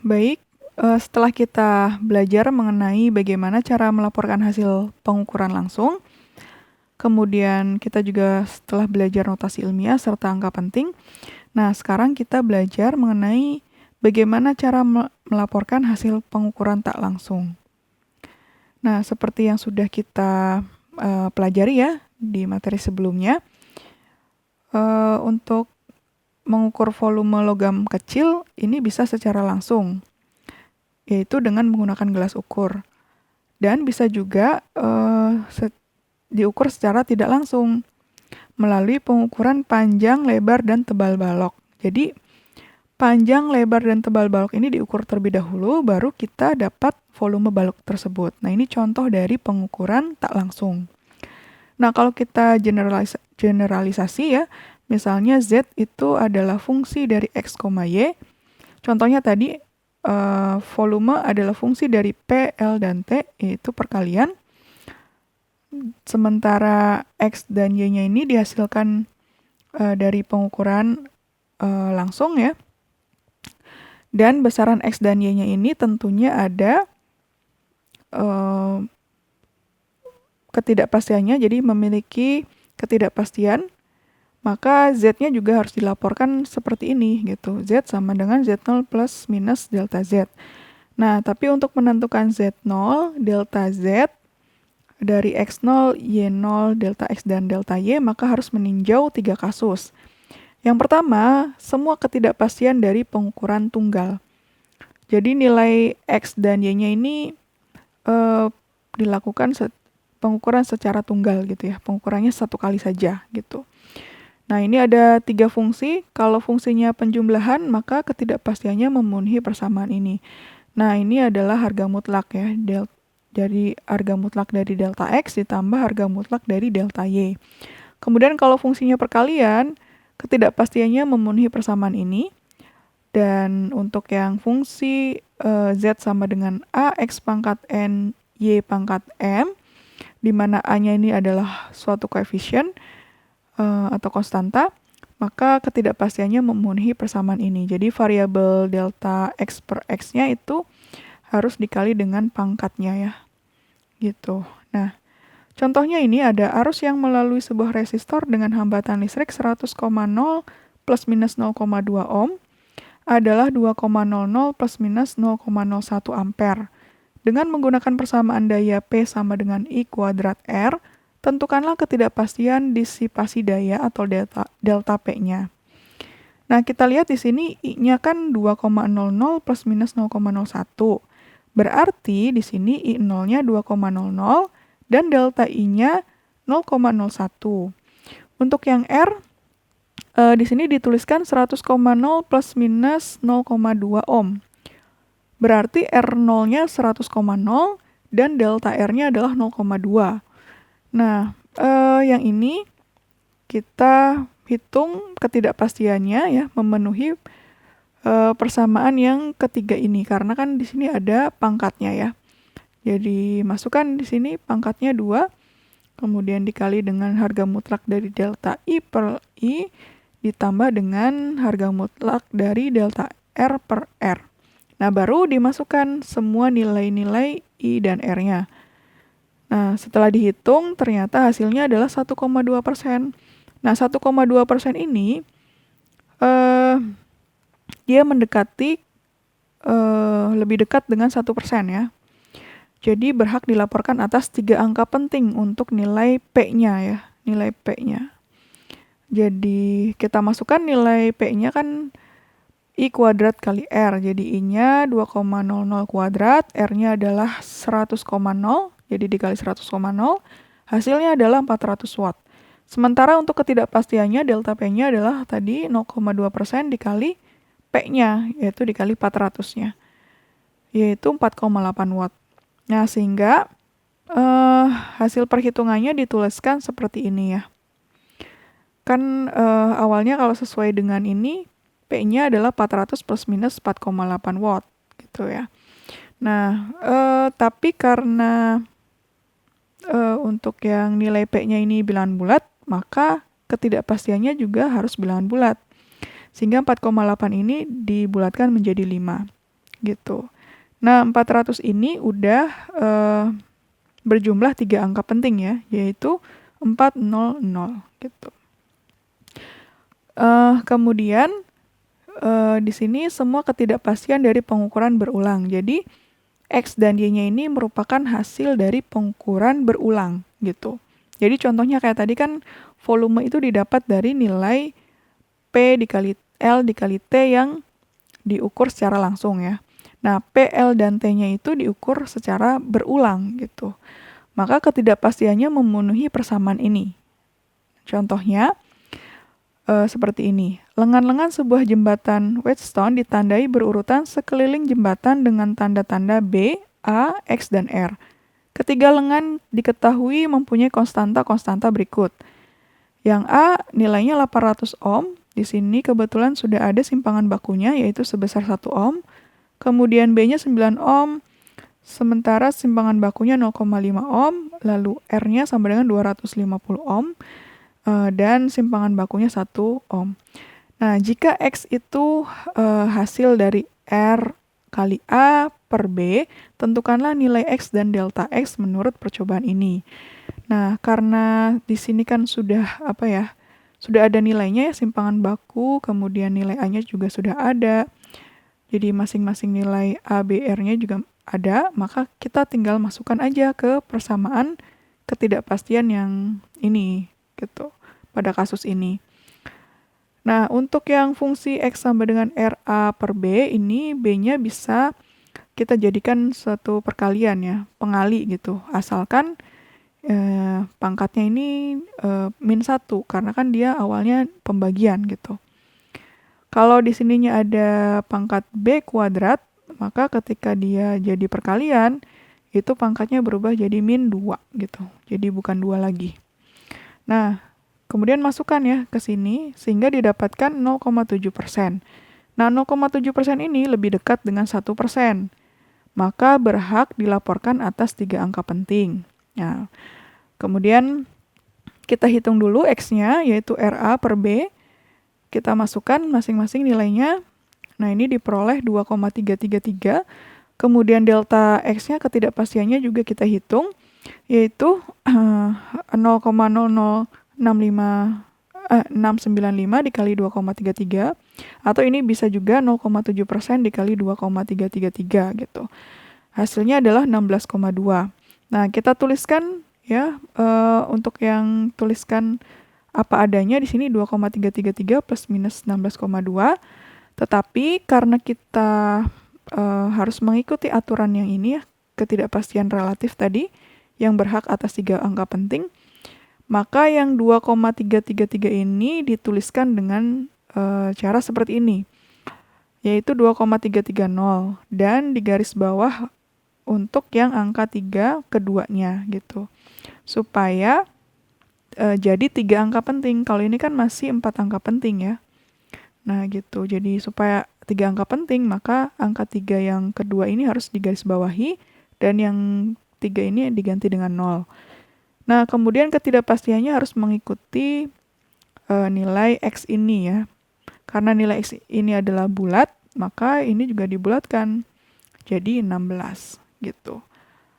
Baik, setelah kita belajar mengenai bagaimana cara melaporkan hasil pengukuran langsung, kemudian kita juga setelah belajar notasi ilmiah serta angka penting. Nah, sekarang kita belajar mengenai bagaimana cara melaporkan hasil pengukuran tak langsung. Nah, seperti yang sudah kita pelajari ya di materi sebelumnya, untuk mengukur volume logam kecil ini bisa secara langsung, yaitu dengan menggunakan gelas ukur. Dan bisa juga diukur secara tidak langsung melalui pengukuran panjang, lebar, dan tebal balok. Jadi, panjang, lebar, dan tebal balok ini diukur terlebih dahulu, baru kita dapat volume balok tersebut. Nah, ini contoh dari pengukuran tak langsung. Nah, kalau kita generalisasi ya, misalnya Z itu adalah fungsi dari X, Y. Contohnya tadi, volume adalah fungsi dari P, L, dan T, yaitu perkalian. Sementara X dan Y-nya ini dihasilkan dari pengukuran langsung ya. Dan besaran X dan Y-nya ini tentunya ada ketidakpastiannya, jadi memiliki ketidakpastian, maka Z-nya juga harus dilaporkan seperti ini gitu. Z sama dengan Z0 plus minus delta Z. Nah, tapi untuk menentukan Z0, delta Z, dari X0, Y0, delta X, dan delta Y, maka harus meninjau 3 kasus. Yang pertama, semua ketidakpastian dari pengukuran tunggal. Jadi nilai X dan Y-nya ini dilakukan pengukuran secara tunggal gitu ya. Pengukurannya satu kali saja gitu. Nah, ini ada 3 fungsi. Kalau fungsinya penjumlahan, maka ketidakpastiannya memenuhi persamaan ini. Nah, ini adalah harga mutlak ya. Jadi harga mutlak dari delta X ditambah harga mutlak dari delta Y. Kemudian kalau fungsinya perkalian, ketidakpastiannya memenuhi persamaan ini. Dan untuk yang fungsi Z sama dengan A, X pangkat N, Y pangkat M, di mana A-nya ini adalah suatu koefisien atau konstanta, maka ketidakpastiannya memenuhi persamaan ini. Jadi variabel delta X per X-nya itu harus dikali dengan pangkatnya ya. Gitu. Nah, contohnya ini ada arus yang melalui sebuah resistor dengan hambatan listrik 100,0 plus minus 0,2 ohm adalah 2,00 plus minus 0,01 ampere. Dengan menggunakan persamaan daya P sama dengan I kuadrat R, tentukanlah ketidakpastian disipasi daya atau delta P-nya. Nah, kita lihat di sini I-nya kan 2,00 plus minus 0,01. Berarti di sini I0-nya 2,00 dan delta I-nya 0,01. Untuk yang R, di sini dituliskan 100,0 plus minus 0,2 ohm. Berarti R0-nya 100,0 dan delta R-nya adalah 0,2. Nah, yang ini kita hitung ketidakpastiannya ya, memenuhi persamaan yang ketiga ini, karena kan di sini ada pangkatnya ya. Jadi masukkan di sini pangkatnya 2, kemudian dikali dengan harga mutlak dari delta I per I, ditambah dengan harga mutlak dari delta R per R. Nah, baru dimasukkan semua nilai-nilai I dan R-nya. Nah, setelah dihitung, ternyata hasilnya adalah 1,2%. Nah, 1,2% ini dia mendekati lebih dekat dengan 1% ya. Jadi berhak dilaporkan atas 3 angka penting untuk nilai P-nya ya, nilai P-nya. Jadi kita masukkan nilai P-nya kan I kuadrat kali R, jadi I-nya 2,00 kuadrat, R-nya adalah 100,0, jadi dikali 100,0, hasilnya adalah 400 watt. Sementara untuk ketidakpastiannya, delta P-nya adalah tadi 0,2% dikali P-nya, yaitu dikali 400-nya, yaitu 4,8 watt. Nah, sehingga hasil perhitungannya dituliskan seperti ini ya. Kan awalnya kalau sesuai dengan ini, P-nya adalah 400 plus minus 4,8 watt gitu ya. Nah, tapi karena untuk yang nilai P-nya ini bilangan bulat, maka ketidakpastiannya juga harus bilangan bulat. Sehingga 4,8 ini dibulatkan menjadi 5. gitu. Nah, 400 ini udah berjumlah 3 angka penting ya, yaitu 400 gitu. Kemudian di sini semua ketidakpastian dari pengukuran berulang. Jadi X dan Y-nya ini merupakan hasil dari pengukuran berulang gitu. Jadi contohnya kayak tadi kan volume itu didapat dari nilai P dikali L dikali T yang diukur secara langsung ya. Nah, P, L, dan T-nya itu diukur secara berulang gitu. Maka ketidakpastiannya memenuhi persamaan ini. Contohnya, seperti ini. Lengan-lengan sebuah jembatan Whetstone ditandai berurutan sekeliling jembatan dengan tanda-tanda B, A, X, dan R. Ketiga lengan diketahui mempunyai konstanta-konstanta berikut. Yang A nilainya 800 ohm. Di sini kebetulan sudah ada simpangan bakunya yaitu sebesar 1 ohm. Kemudian B-nya 9 ohm. Sementara simpangan bakunya 0,5 ohm. Lalu R-nya sama dengan 250 ohm. Dan simpangan bakunya 1 ohm. Nah, jika X itu hasil dari R kali A per B, tentukanlah nilai X dan delta X menurut percobaan ini. Nah, karena di sini kan sudah sudah ada nilainya ya, simpangan baku, kemudian nilai A-nya juga sudah ada. Jadi masing-masing nilai A, B, R-nya juga ada, maka kita tinggal masukkan aja ke persamaan ketidakpastian yang ini gitu pada kasus ini. Nah, untuk yang fungsi X sama dengan RA per B, ini B-nya bisa kita jadikan suatu perkalian ya, pengali gitu. Asalkan pangkatnya ini min 1, karena kan dia awalnya pembagian gitu. Kalau di sininya ada pangkat B kuadrat, maka ketika dia jadi perkalian, itu pangkatnya berubah jadi min 2 gitu. Jadi bukan 2 lagi. Nah, kemudian masukkan ya ke sini, sehingga didapatkan 0,7%. Nah, 0,7% ini lebih dekat dengan 1%. Maka berhak dilaporkan atas 3 angka penting. Nah, kemudian kita hitung dulu X-nya, yaitu RA per B. Kita masukkan masing-masing nilainya. Nah, ini diperoleh 2,333. Kemudian delta X-nya ketidakpastiannya juga kita hitung, yaitu 0,00695 dikali 2,33. Atau ini bisa juga 0,7% dikali 2,333 gitu. Hasilnya adalah 16,2. Nah, kita tuliskan ya, untuk yang tuliskan apa adanya di sini 2,333 plus minus 16,2. Tetapi karena kita harus mengikuti aturan yang ini ya, ketidakpastian relatif tadi yang berhak atas 3 angka penting, maka yang 2,333 ini dituliskan dengan cara seperti ini, yaitu 2,330 dan di garis bawah untuk yang angka 3 keduanya gitu. Supaya jadi 3 angka penting. Kalau ini kan masih 4 angka penting ya. Nah gitu, jadi supaya 3 angka penting, maka angka 3 yang kedua ini harus digarisbawahi dan yang 3 ini diganti dengan 0. Nah, kemudian ketidakpastiannya harus mengikuti nilai X ini ya. Karena nilai X ini adalah bulat, maka ini juga dibulatkan. Jadi 16 gitu.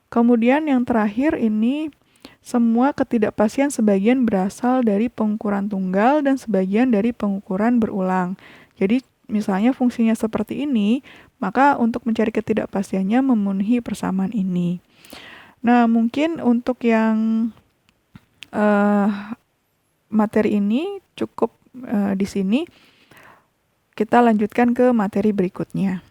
Kemudian yang terakhir ini semua ketidakpastian sebagian berasal dari pengukuran tunggal dan sebagian dari pengukuran berulang. Jadi misalnya fungsinya seperti ini, maka untuk mencari ketidakpastiannya memenuhi persamaan ini. Nah, mungkin untuk yang materi ini cukup di sini. Kita lanjutkan ke materi berikutnya.